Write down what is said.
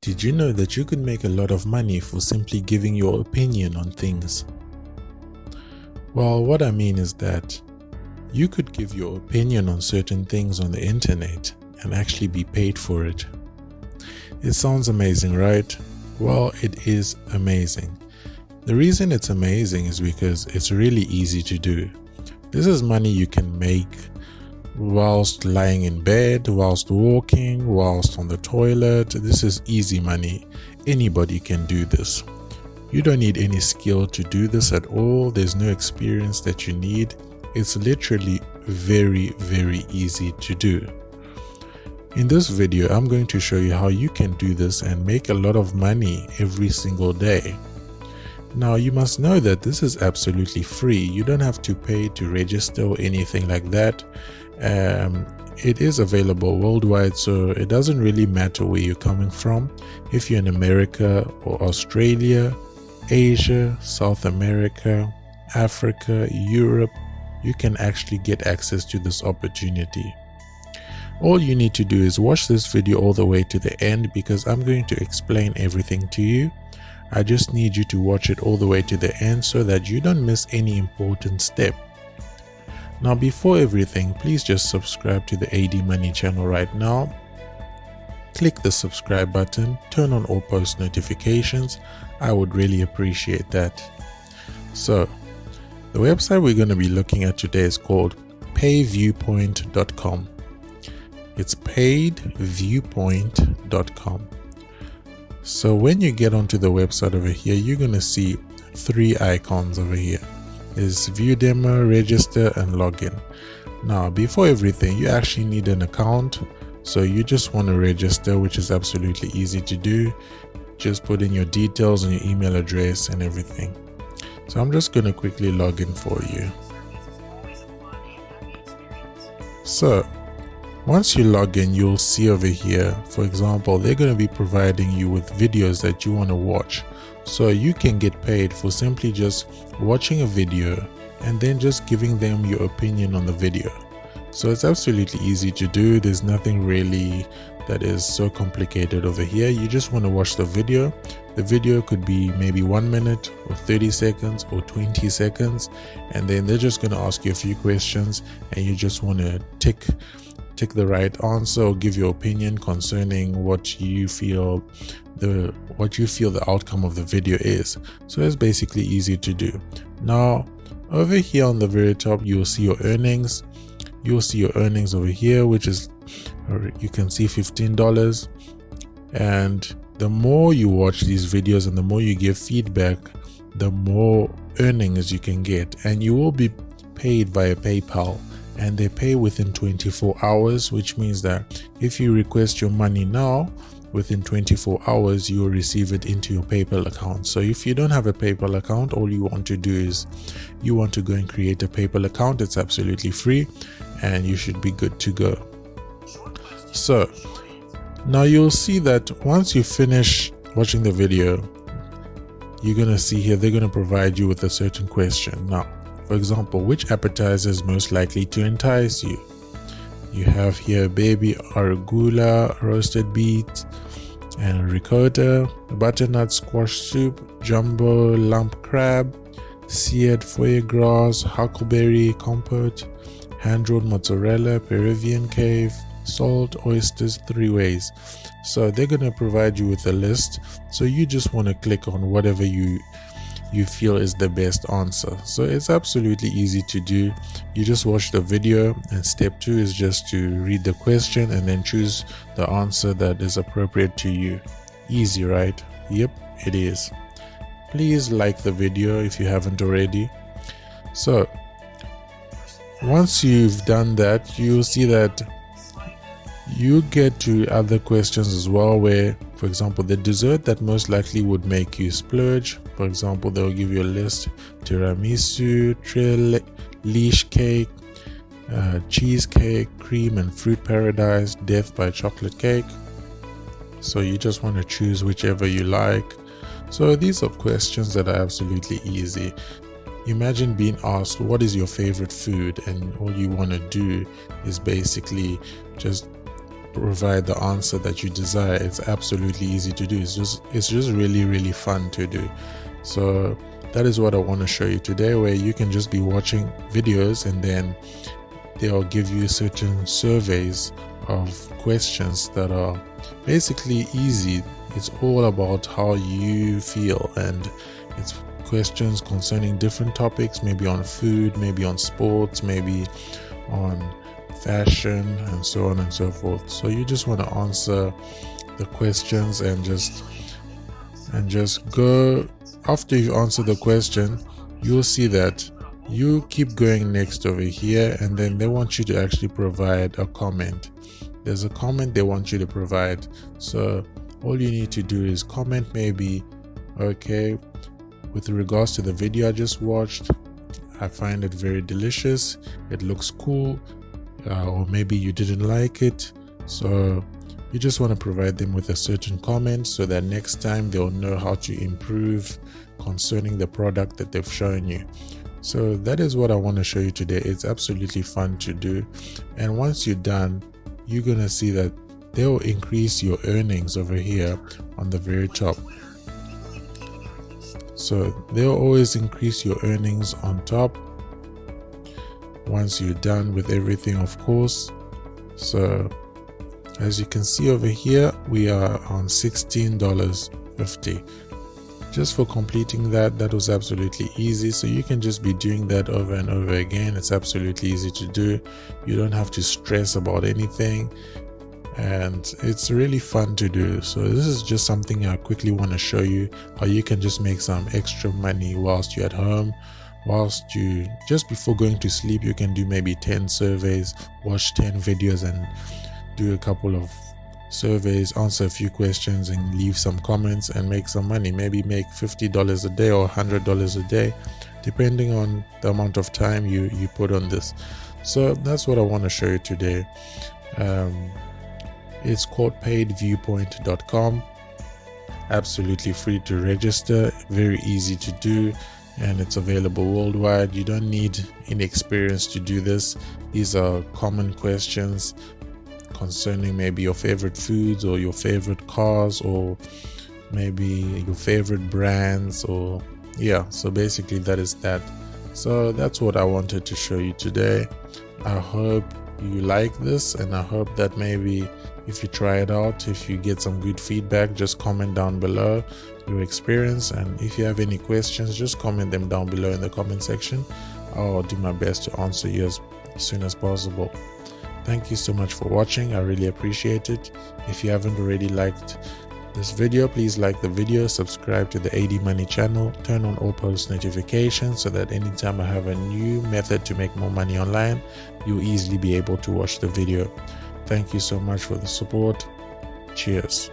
Did you know that you could make a lot of money for simply giving your opinion on things? Well, what I mean is that you could give your opinion on certain things on the internet and actually be paid for it. It sounds amazing, right? Well, it is amazing. The reason it's amazing is because it's really easy to do. This is money you can make whilst lying in bed, whilst walking, whilst on the toilet. This is easy money. Anybody can do this. You don't need any skill to do this at all. There's no experience that you need. It's literally very, very easy to do. In this video, I'm going to show you how you can do this and make a lot of money every single day. Now, you must know that this is absolutely free. You don't have to pay to register or anything like that. It is available worldwide, so it doesn't really matter where you're coming from. If you're in America or Australia, Asia, South America, Africa, Europe, you can actually get access to this opportunity. All you need to do is watch this video all the way to the end, because I'm going to explain everything to you. I just need you to watch it all the way to the end so that you don't miss any important step. Now, before everything, please just subscribe to the AD Money channel right now. Click the subscribe button, turn on all post notifications. I would really appreciate that. So, the website we're going to be looking at today is called payviewpoint.com. It's paidviewpoint.com. So when you get onto the website over here, you're going to see three icons over here. There's view demo, register, and login. Now, before everything, you actually need an account. So you just want to register, which is absolutely easy to do. Just put in your details and your email address and everything. So I'm just going to quickly log in for you. So once you log in, you'll see over here, for example, they're going to be providing you with videos that you want to watch. So you can get paid for simply just watching a video and then just giving them your opinion on the video. So it's absolutely easy to do. There's nothing really that is so complicated over here. You just want to watch the video. The video could be maybe 1 minute or 30 seconds or 20 seconds. And then they're just going to ask you a few questions and you just want to tick the right answer or give your opinion concerning what you feel the outcome of the video is. So it's basically easy to do. Now, over here on the very top, you'll see your earnings. You'll see your earnings over here, which is, you can see $15. And the more you watch these videos and the more you give feedback, the more earnings you can get. And you will be paid via PayPal. And they pay within 24 hours, which means that if you request your money now, within 24 hours, you will receive it into your PayPal account. So if you don't have a PayPal account, all you want to do is you want to go and create a PayPal account. It's absolutely free and you should be good to go. So now you'll see that once you finish watching the video, you're going to see here, they're going to provide you with a certain question. Now, for example, which appetizer is most likely to entice you? You have here baby arugula, roasted beets, and ricotta, butternut squash soup, jumbo lump crab, seared foie gras, huckleberry compote, hand-rolled mozzarella, Peruvian cave, salt, oysters, 3 ways. So they're going to provide you with a list. So you just want to click on whatever you feel is the best answer. So it's absolutely easy to do. You just watch the video, and step 2 is just to read the question and then choose the answer that is appropriate to you. Easy, right? Yep, it is. Please like the video if you haven't already. So once you've done that, you'll see that you get to other questions as well, where, for example, the dessert that most likely would make you splurge. For example, they'll give you a list: tiramisu, leash cake, cheesecake, cream and fruit paradise, death by chocolate cake. So you just want to choose whichever you like. So these are questions that are absolutely easy. Imagine being asked, what is your favorite food? And all you want to do is basically just provide the answer that you desire. It's absolutely easy to do. It's just really fun to do. So that is what I want to show you today, where you can just be watching videos and then they'll give you certain surveys of questions that are basically easy. It's all about how you feel, and it's questions concerning different topics, maybe on food, maybe on sports, maybe on fashion, and so on and so forth. So you just want to answer the questions and just go. After you answer the question, you'll see that you keep going next over here, and then they want you to actually provide a comment. There's a comment they want you to provide. So all you need to do is comment, maybe, okay, with regards to the video I just watched, I find it very delicious, it looks cool, or maybe you didn't like it. So you just want to provide them with a certain comment so that next time they'll know how to improve concerning the product that they've shown you. So that is what I want to show you today. It's absolutely fun to do, and once you're done, you're gonna see that they'll increase your earnings over here on the very top. So they'll always increase your earnings on top once you're done with everything, of course. So as you can see over here, we are on $16.50 just for completing that. That was absolutely easy. So you can just be doing that over and over again. It's absolutely easy to do. You don't have to stress about anything, and it's really fun to do. So this is just something I quickly want to show you, how you can just make some extra money whilst you're at home. Whilst you just before going to sleep, you can do maybe 10 surveys, watch 10 videos, and do a couple of surveys, answer a few questions, and leave some comments and make some money. Maybe make $50 a day or $100 a day, depending on the amount of time you put on this. So that's what I want to show you today. It's called paidviewpoint.com. Absolutely free to register, very easy to do, and it's available worldwide. You don't need any experience to do this. These are common questions concerning maybe your favorite foods, or your favorite cars, or maybe your favorite brands, or yeah, so basically that is that. So that's what I wanted to show you today. I hope you like this, and I hope that maybe if you try it out, if you get some good feedback, just comment down below your experience, and if you have any questions, just comment them down below in the comment section. I'll do my best to answer you as soon as possible. Thank you so much for watching. I really appreciate it. If you haven't already liked this video, please like the video, subscribe to the AD Money channel, turn on all post notifications so that anytime I have a new method to make more money online, you'll easily be able to watch the video. Thank you so much for the support. Cheers.